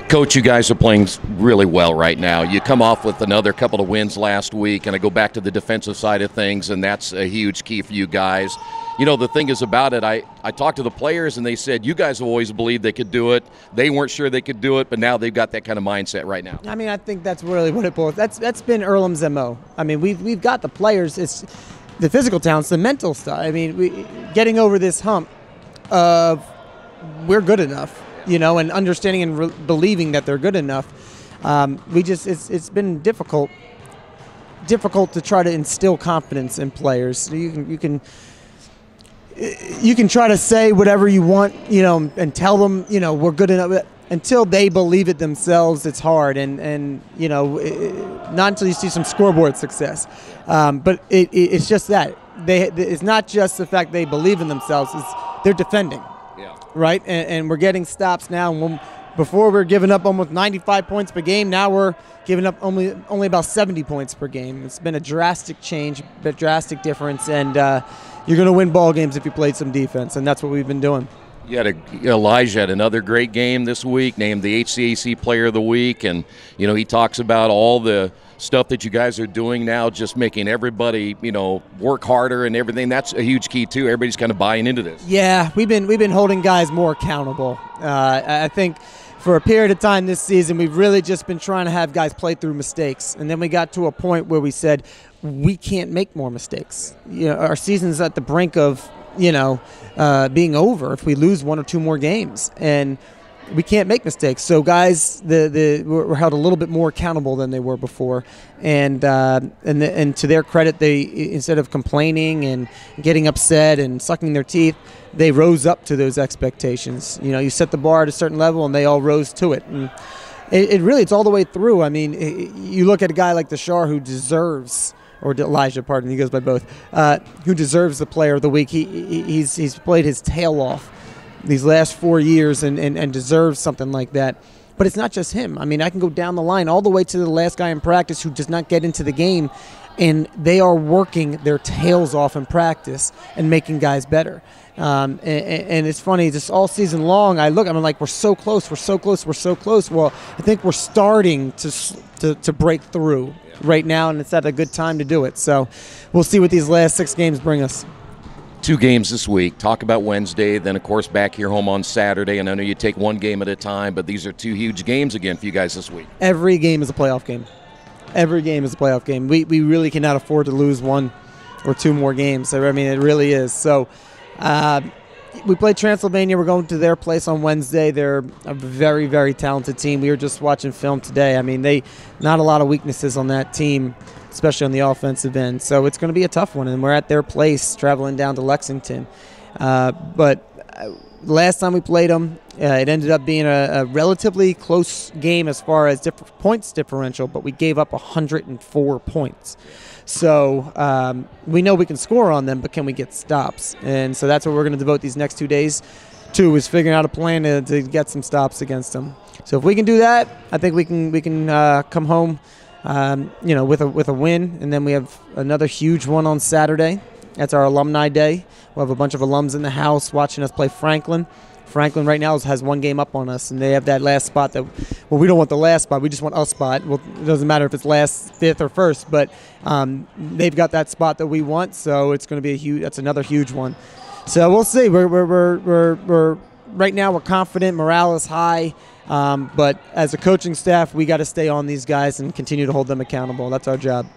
Coach, you guys are playing really well right now. You come off with another couple of wins last week, and I go back to the defensive side of things, and that's a huge key for you guys. You know, the thing is about it, I talked to the players, and they said you guys have always believed they could do it. They weren't sure they could do it, but now they've got that kind of mindset right now. I mean, I think that's really what it boils. That's been EARLHAM'S MO. I mean, we've got the players. It's the physical talents, the mental stuff. I mean, getting over this hump of we're good enough. You know, and understanding and believing that they're good enough. It's been difficult to try to instill confidence in players. You can try to say whatever you want, you know, and tell them, you know, we're good enough. Until they believe it themselves, it's hard. And you know, not until you see some scoreboard success. But it's just that it's not just the fact they believe in themselves; they're defending. Right, and we're getting stops now. And before we were giving up almost 95 points per game. Now we're giving up only about 70 points per game. It's been a drastic change, a drastic difference, and you're going to win ball games if you played some defense, and that's what we've been doing. Elijah had another great game this week, named the HCAC Player of the Week, and you know he talks about all the stuff that you guys are doing now, just making everybody, you know, work harder and everything. That's a huge key too. Everybody's kind of buying into this. Yeah, we've been holding guys more accountable. I think for a period of time this season, we've really just been trying to have guys play through mistakes, and then we got to a point where we said we can't make more mistakes. You know, our season's at the brink of, you know, being over if we lose one or two more games, and we can't make mistakes. So guys, we're held a little bit more accountable than they were before, and to their credit, they, instead of complaining and getting upset and sucking their teeth, they rose up to those expectations. You know, you set the bar at a certain level, and they all rose to it. And it's all the way through. I mean, you look at a guy like Deshar who deserves. Or Elijah, pardon, he goes by both, who deserves the Player of the Week. He's played his tail off these last 4 years and deserves something like that. But it's not just him. I mean, I can go down the line all the way to the last guy in practice who does not get into the game, and they are working their tails off in practice and making guys better. And it's funny, just all season long, I'm like, we're so close, we're so close, we're so close. Well, I think we're starting to break through right now, and it's at a good time to do it. So we'll see what these last 6 games bring us. 2 games this week. Talk about Wednesday, then of course back here home on Saturday. And I know you take one game at a time, but these are 2 huge games again for you guys this week. Every game is a playoff game. Every game is a playoff game. We really cannot afford to lose 1 or 2 more games. I mean, it really is. So we play Transylvania. We're going to their place on Wednesday. They're a very, very talented team. We were just watching film today. I mean, not a lot of weaknesses on that team, especially on the offensive end. So it's going to be a tough one, and we're at their place traveling down to Lexington. But last time we played them, it ended up being a relatively close game as far as points differential, but we gave up 104 points. So we know we can score on them, but can we get stops? And so that's what we're going to devote these next 2 days to, is figuring out a plan to get some stops against them. So if we can do that, I think we can come home, you know, with a win, and then we have another huge one on Saturday. That's our Alumni Day. We'll have a bunch of alums in the house watching us play Franklin. Franklin right now has 1 game up on us, and they have that last spot that, well, we don't want the last spot. We just want a spot. Well, it doesn't matter if it's last, 5th, or 1st, but they've got that spot that we want, so it's going to be that's another huge one. So we'll see. We're right now we're confident. Morale is high, but as a coaching staff, we got to stay on these guys and continue to hold them accountable. That's our job.